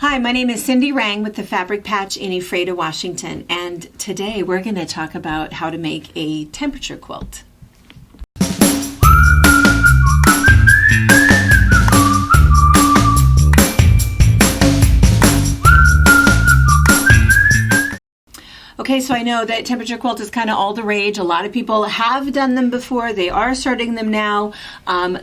Hi, my name is Cindy Rang with the Fabric Patch in Ephrata, Washington, and today we're going to talk about how to make a temperature quilt. Okay, so I know that temperature quilt is kind of all the rage. A lot of people have done them before. They are starting them now.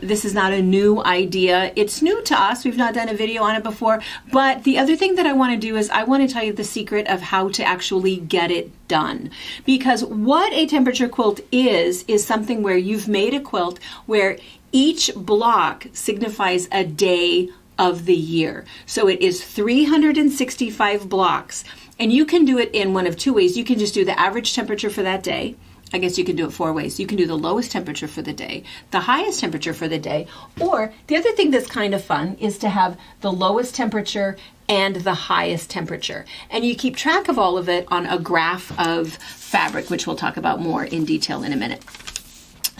This is not a new idea. It's new to us. We've not done a video on it before. But the other thing that I want to do is I want to tell you the secret of how to actually get it done. Because what a temperature quilt is something where you've made a quilt where each block signifies a day of the year. So it is 365 blocks. And you can do it in one of two ways. You can just do the average temperature for that day. I guess you can do it four ways. You can do the lowest temperature for the day, the highest temperature for the day, or the other thing that's kind of fun is to have the lowest temperature and the highest temperature. And you keep track of all of it on a graph of fabric, which we'll talk about more in detail in a minute.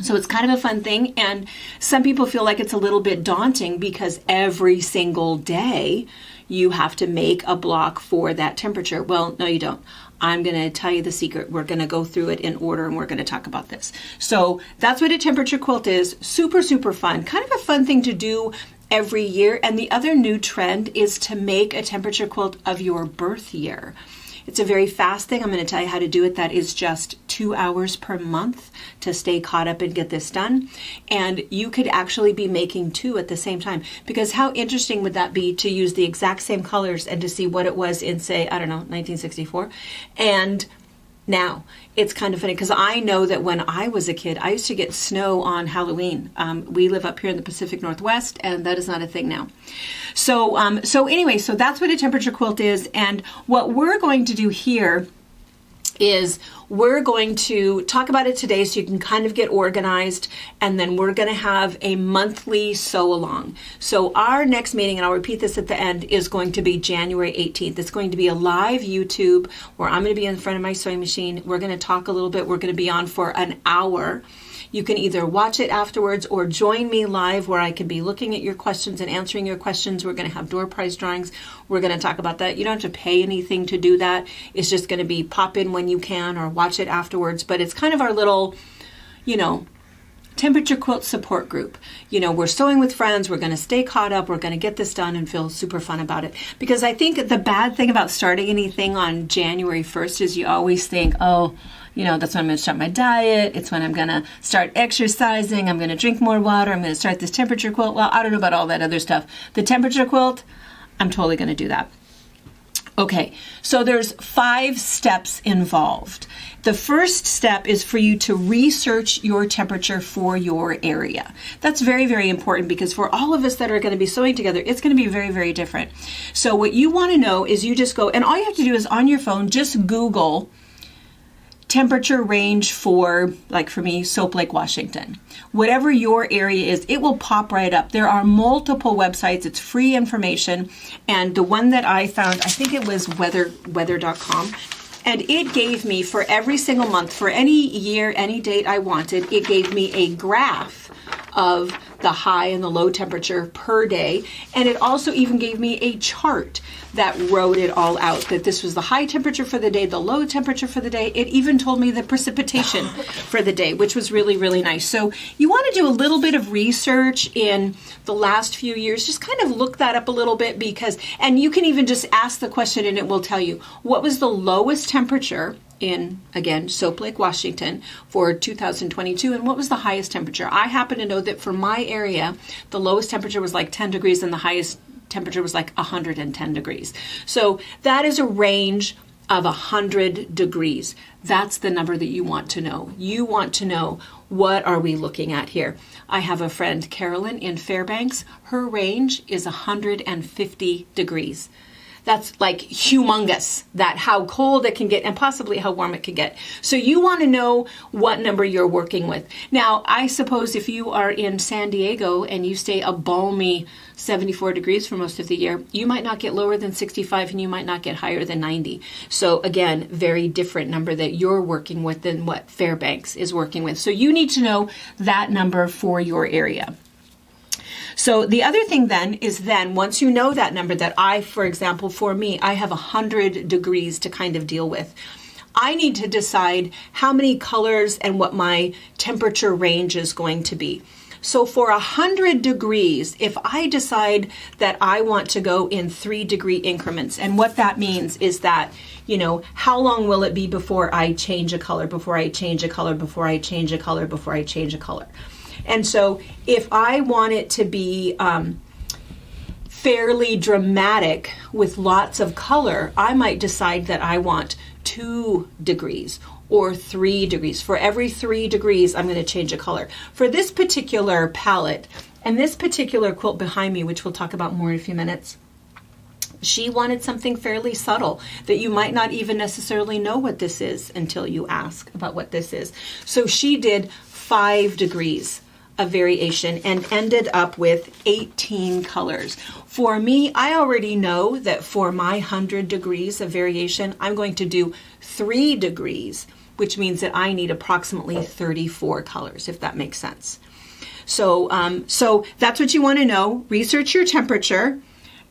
So it's kind of a fun thing, and some people feel like it's a little bit daunting because every single day you have to make a block for that temperature. Well, no, you don't. I'm going to tell you the secret. We're going to go through it in order and we're going to talk about this. So that's what a temperature quilt is. Super, super fun. Kind of a fun thing to do every year. And the other new trend is to make a temperature quilt of your birth year. It's a very fast thing. I'm going to tell you how to do it. That is just 2 hours per month to stay caught up and get this done. And you could actually be making two at the same time, because how interesting would that be to use the exact same colors and to see what it was in, say, I don't know, 1964, and now. It's kind of funny because I know that when I was a kid, I used to get snow on Halloween. We live up here in the Pacific Northwest, and that is not a thing now. So anyway, so that's what a temperature quilt is. And what we're going to do here is we're going to talk about it today so you can kind of get organized, and then we're going to have a monthly sew along. So our next meeting, and I'll repeat this at the end, is going to be January 18th. It's going to be a live YouTube where I'm going to be in front of my sewing machine. We're going to talk a little bit. We're going to be on for an hour. You can either watch it afterwards or join me live where I can be looking at your questions and answering your questions. We're going to have door prize drawings. We're going to talk about that. You don't have to pay anything to do that. It's just going to be pop in when you can or watch it afterwards. But it's kind of our little, temperature quilt support group. We're sewing with friends. We're going to stay caught up. We're going to get this done and feel super fun about it. Because I think the bad thing about starting anything on January 1st is you always think, that's when I'm going to start my diet. It's when I'm going to start exercising. I'm going to drink more water. I'm going to start this temperature quilt. Well, I don't know about all that other stuff. The temperature quilt, I'm totally going to do that. Okay, so there's 5 steps involved. The first step is for you to research your temperature for your area. That's very, very important because for all of us that are going to be sewing together, it's going to be very, very different. So what you want to know is you just go, and all you have to do is on your phone, just Google temperature range for, like for me, Soap Lake, Washington. Whatever your area is, it will pop right up. There are multiple websites. It's free information. And the one that I found, I think it was weather.com. And it gave me, for every single month, for any year, any date I wanted, it gave me a graph of the high and the low temperature per day. And it also even gave me a chart that wrote it all out, that this was the high temperature for the day, the low temperature for the day. It even told me the precipitation for the day, which was really, really nice. So you want to do a little bit of research in the last few years. Just kind of look that up a little bit and you can even just ask the question and it will tell you what was the lowest temperature in, again, Soap Lake, Washington for 2022, and what was the highest temperature. I happen to know that for my area, the lowest temperature was like 10 degrees and the highest temperature was like 110 degrees. So that is a range of 100 degrees. That's the number that you want to know. You want to know, what are we looking at here? I have a friend, Carolyn, in Fairbanks. Her range is 150 degrees. That's like humongous, that how cold it can get and possibly how warm it can get. So you want to know what number you're working with. Now, I suppose if you are in San Diego and you stay a balmy 74 degrees for most of the year, you might not get lower than 65 and you might not get higher than 90. So again, very different number that you're working with than what Fairbanks is working with. So you need to know that number for your area. So the other thing then is once you know that number that for example, for me, I have 100 degrees to kind of deal with. I need to decide how many colors and what my temperature range is going to be. So for 100 degrees, if I decide that I want to go in 3-degree increments, and what that means is that, how long will it be before I change a color, before I change a color, before I change a color, before I change a color. And so if I want it to be fairly dramatic with lots of color, I might decide that I want 2 degrees or 3 degrees. For every 3 degrees, I'm going to change a color. For this particular palette and this particular quilt behind me, which we'll talk about more in a few minutes, she wanted something fairly subtle that you might not even necessarily know what this is until you ask about what this is. So she did 5 degrees of variation and ended up with 18 colors. For me, I already know that for my 100 degrees of variation, I'm going to do 3 degrees, which means that I need approximately 34 colors, if that makes sense. So that's what you want to know. Research your temperature,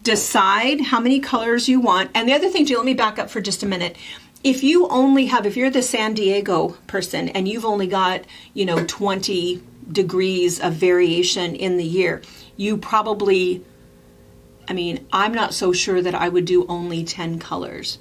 decide how many colors you want. And the other thing too, let me back up for just a minute. If you're the San Diego person and you've only got, 20 degrees of variation in the year, you probably, I'm not so sure that I would do only 10 colors.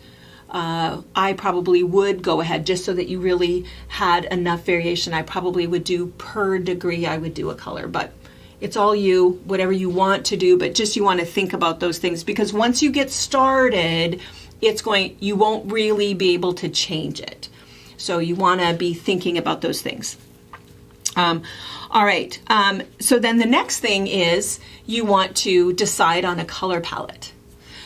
I probably would go ahead, just so that you really had enough variation. I probably would do per degree, I would do a color, but it's all you, whatever you want to do, but just you want to think about those things, because once you get started, you won't really be able to change it. So you want to be thinking about those things. All right. So then the next thing is you want to decide on a color palette.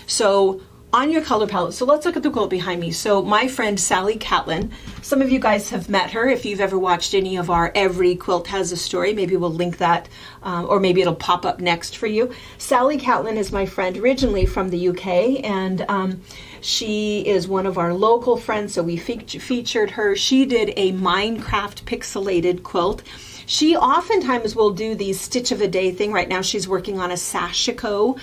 So on your color palette, so let's look at the quilt behind me. So my friend Sally Catlin, some of you guys have met her if you've ever watched any of our Every Quilt Has a Story. Maybe we'll link that, or maybe it'll pop up next for you. Sally Catlin is my friend originally from the UK, and she is one of our local friends, so we featured her. She did a Minecraft pixelated quilt. She oftentimes will do the stitch of a day thing. Right now she's working on a sashiko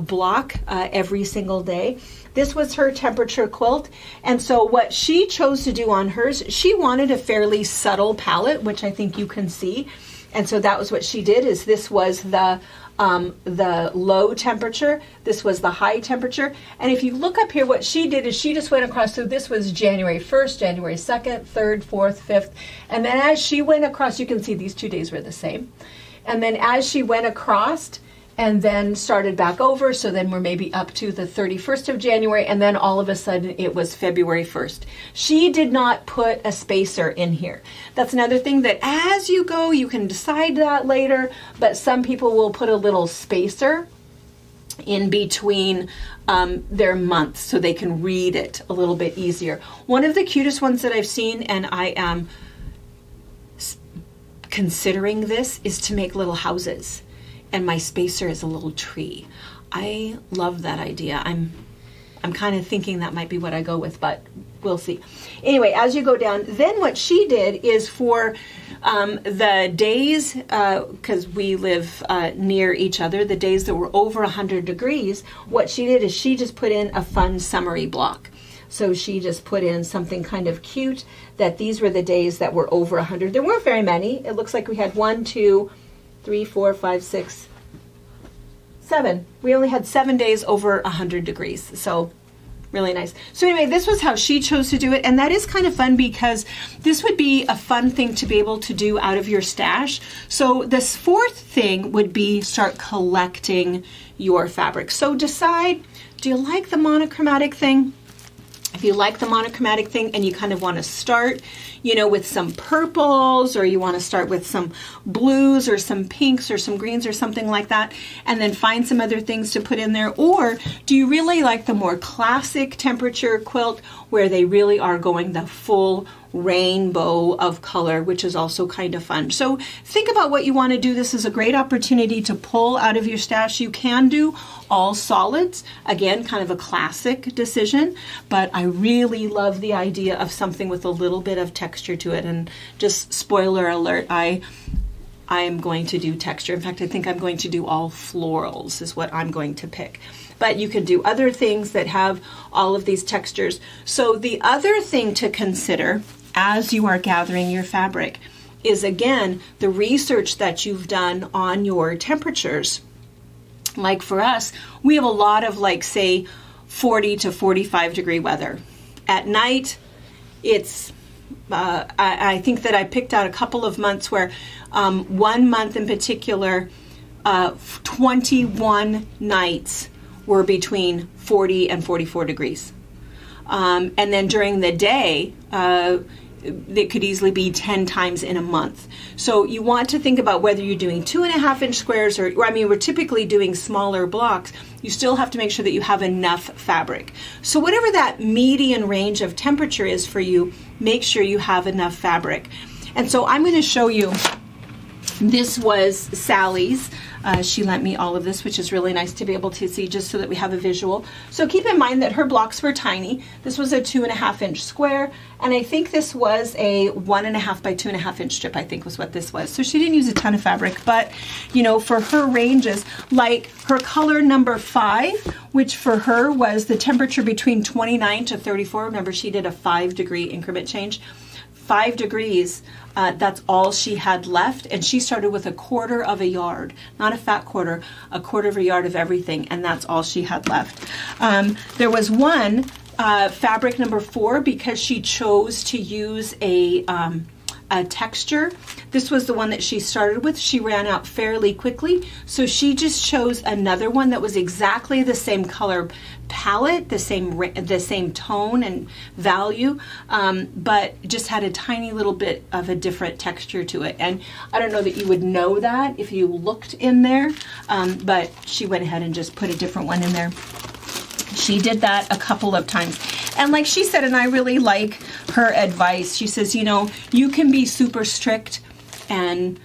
block every single day. This was her temperature quilt. And so what she chose to do on hers, she wanted a fairly subtle palette, which I think you can see. And so that was what she did, is this was the low temperature, this was the high temperature. And if you look up here, what she did is she just went across. So this was January 1st, January 2nd, 3rd, 4th, 5th. And then as she went across, you can see these 2 days were the same. And then as she went across and then started back over, so then we're maybe up to the 31st of January, and then all of a sudden it was February 1st. She did not put a spacer in here. That's another thing that as you go, you can decide that later, but some people will put a little spacer in between their months so they can read it a little bit easier. One of the cutest ones that I've seen, and I am considering this, is to make little houses. And my spacer is a little tree. I love that idea. I'm kind of thinking that might be what I go with, but we'll see. Anyway, as you go down, then what she did is for the days, because we live near each other, the days that were over 100 degrees, what she did is she just put in a fun summary block. So she just put in something kind of cute, that these were the days that were over 100. There weren't very many. It looks like we had 1, 2, 3, 4, 5, 6, 7. We only had 7 days over 100 degrees. So really nice. So anyway, this was how she chose to do it. And that is kind of fun, because this would be a fun thing to be able to do out of your stash. So this fourth thing would be start collecting your fabric. So decide, do you like the monochromatic thing? If you like the monochromatic thing and you kind of want to start, with some purples, or you want to start with some blues or some pinks or some greens or something like that, and then find some other things to put in there. Or do you really like the more classic temperature quilt where they really are going the full rainbow of color, which is also kind of fun? So think about what you want to do. This is a great opportunity to pull out of your stash. You can do all solids. Again, kind of a classic decision, but I really love the idea of something with a little bit of texture to it. And just spoiler alert, I I'm going to do texture. In fact, I think I'm going to do all florals is what I'm going to pick. But you can do other things that have all of these textures. So the other thing to consider as you are gathering your fabric is, again, the research that you've done on your temperatures. Like for us, we have a lot of, like, say, 40 to 45 degree weather. At night, it's I think that I picked out a couple of months where one month in particular, 21 nights were between 40 and 44 degrees. And then during the day, it could easily be 10 times in a month. So you want to think about whether you're doing 2.5 inch squares or I mean, we're typically doing smaller blocks. You still have to make sure that you have enough fabric. So whatever that median range of temperature is for you, make sure you have enough fabric. And so I'm going to show you, this was Sally's. She lent me all of this, which is really nice to be able to see just so that we have a visual. So keep in mind that her blocks were tiny. This was a 2.5 inch square, and I think this was a 1.5 by 2.5 inch strip, I think was what this was. So she didn't use a ton of fabric, but you know, for her ranges, like her color number 5, which for her was the temperature between 29 to 34. Remember, she did a 5 degree increment change. 5 degrees, that's all she had left, and she started with 1/4 of a yard, not a fat quarter, 1/4 of a yard of everything, and that's all she had left. There was one, fabric number 4, because she chose to use a texture. This was the one that she started with. She ran out fairly quickly, so she just chose another one that was exactly the same color palette, the same tone and value, but just had a tiny little bit of a different texture to it. And I don't know that you would know that if you looked in there, but she went ahead and just put a different one in there. She did that a couple of times. And like she said, and I really like her advice, she says, you know, you can be super strict and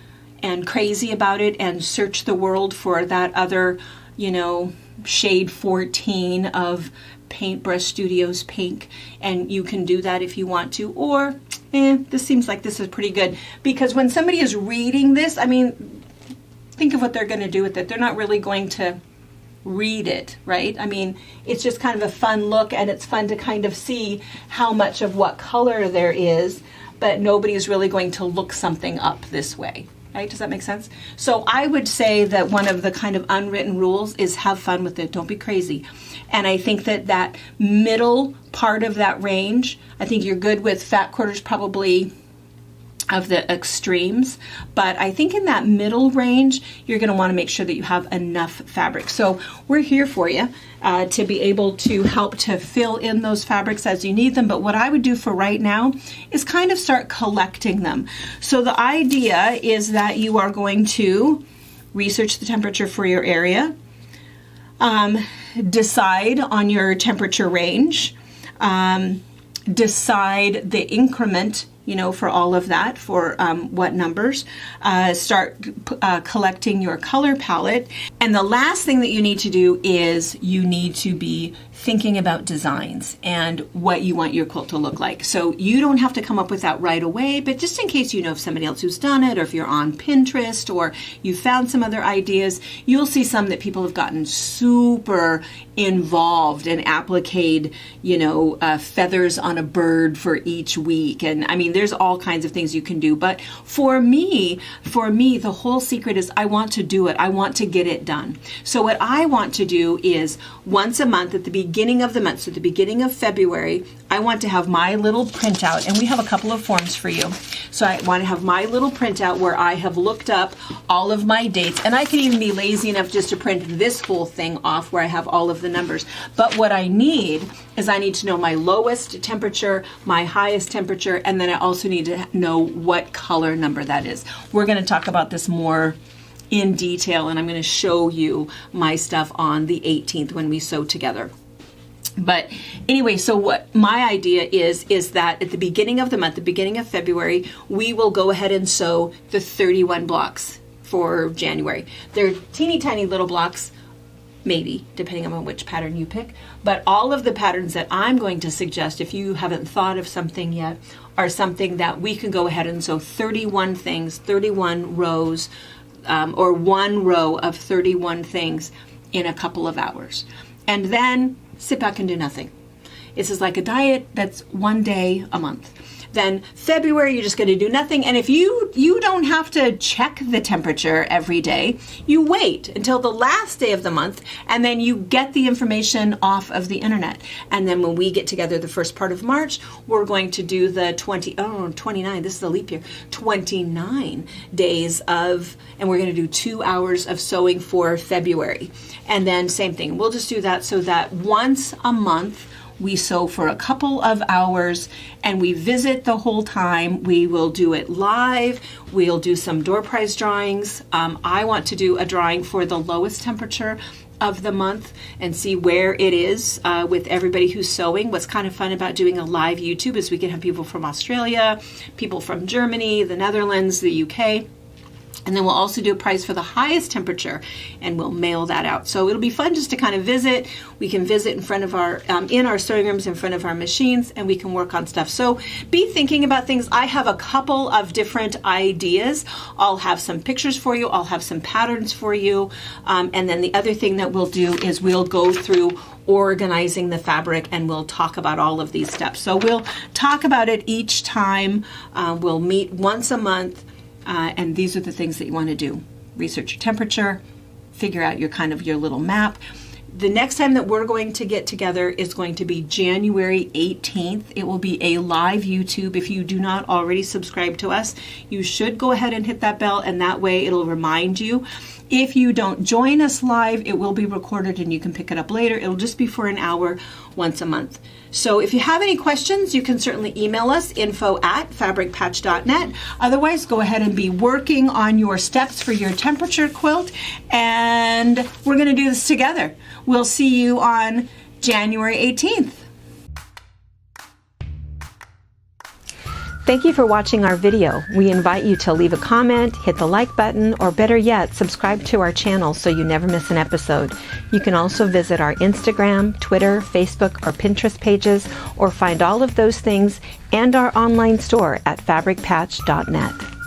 crazy about it and search the world for that other, you know, shade 14 of Paintbrush Studios pink, and you can do that if you want to, or this seems like this is pretty good, because when somebody is reading this, I mean, think of what they're going to do with it. They're not really going to read it, right? I mean, it's just kind of a fun look, and it's fun to kind of see how much of what color there is, but nobody is really going to look something up this way, right? Does that make sense? So I would say that one of the kind of unwritten rules is have fun with it. Don't be crazy. And I think that that middle part of that range, I think you're good with fat quarters, probably of the extremes, but I think in that middle range, you're going to want to make sure that you have enough fabric. So we're here for you to be able to help to fill in those fabrics as you need them. But what I would do for right now is kind of start collecting them. So the idea is that you are going to research the temperature for your area, decide on your temperature range, decide the increment, you know, for all of that, for what numbers, start collecting your color palette. And the last thing that you need to do is you need to be thinking about designs and what you want your quilt to look like. So you don't have to come up with that right away, but just in case you know of somebody else who's done it, or if you're on Pinterest or you found some other ideas, you'll see some that people have gotten super involved and appliqued, you know, feathers on a bird for each week. And I mean, there's all kinds of things you can do. But for me, the whole secret is I want to do it. I want to get it done. So what I want to do is once a month at the beginning of the month, so the beginning of February, I want to have my little printout, and we have a couple of forms for you. So I want to have my little printout where I have looked up all of my dates, and I can even be lazy enough just to print this whole thing off where I have all of the numbers. But what I need is I need to know my lowest temperature, my highest temperature, and then I also need to know what color number that is. We're going to talk about this more in detail, and I'm going to show you my stuff on the 18th when we sew together. But anyway, so what my idea is that at the beginning of the month, the beginning of February, we will go ahead and sew the 31 blocks for January. They're teeny tiny little blocks, maybe, depending on which pattern you pick. But all of the patterns that I'm going to suggest, if you haven't thought of something yet, are something that we can go ahead and sew 31 things, 31 rows, or one row of 31 things in a couple of hours. And then sit back and do nothing. This is like a diet that's one day a month. Then February, you're just going to do nothing. And if you don't have to check the temperature every day, you wait until the last day of the month, and then you get the information off of the internet. And then when we get together the first part of March, we're going to do the 29, this is a leap year, 29 days of, and we're going to do 2 hours of sewing for February. And then same thing, we'll just do that so that once a month, we sew for a couple of hours and we visit the whole time. We will do it live. We'll do some door prize drawings. I want to do a drawing for the lowest temperature of the month and see where it is with everybody who's sewing. What's kind of fun about doing a live YouTube is we can have people from Australia, people from Germany, the Netherlands, the UK. And then we'll also do a prize for the highest temperature, and we'll mail that out. So it'll be fun just to kind of visit. We can visit in front of our, in our sewing rooms, in front of our machines, and we can work on stuff. So be thinking about things. I have a couple of different ideas. I'll have some pictures for you. I'll have some patterns for you. And then the other thing that we'll do is we'll go through organizing the fabric, and we'll talk about all of these steps. So we'll talk about it each time. We'll meet once a month. And these are the things that you want to do. Research your temperature, figure out your little map. The next time that we're going to get together is going to be January 18th. It will be a live YouTube. If you do not already subscribe to us, you should go ahead and hit that bell, and that way it'll remind you. If you don't join us live, it will be recorded and you can pick it up later. It'll just be for an hour once a month. So if you have any questions, you can certainly email us, info@fabricpatch.net. Otherwise, go ahead and be working on your steps for your temperature quilt, and we're going to do this together. We'll see you on January 18th. Thank you for watching our video. We invite you to leave a comment, hit the like button, or better yet, subscribe to our channel so you never miss an episode. You can also visit our Instagram, Twitter, Facebook, or Pinterest pages, or find all of those things and our online store at fabricpatch.net.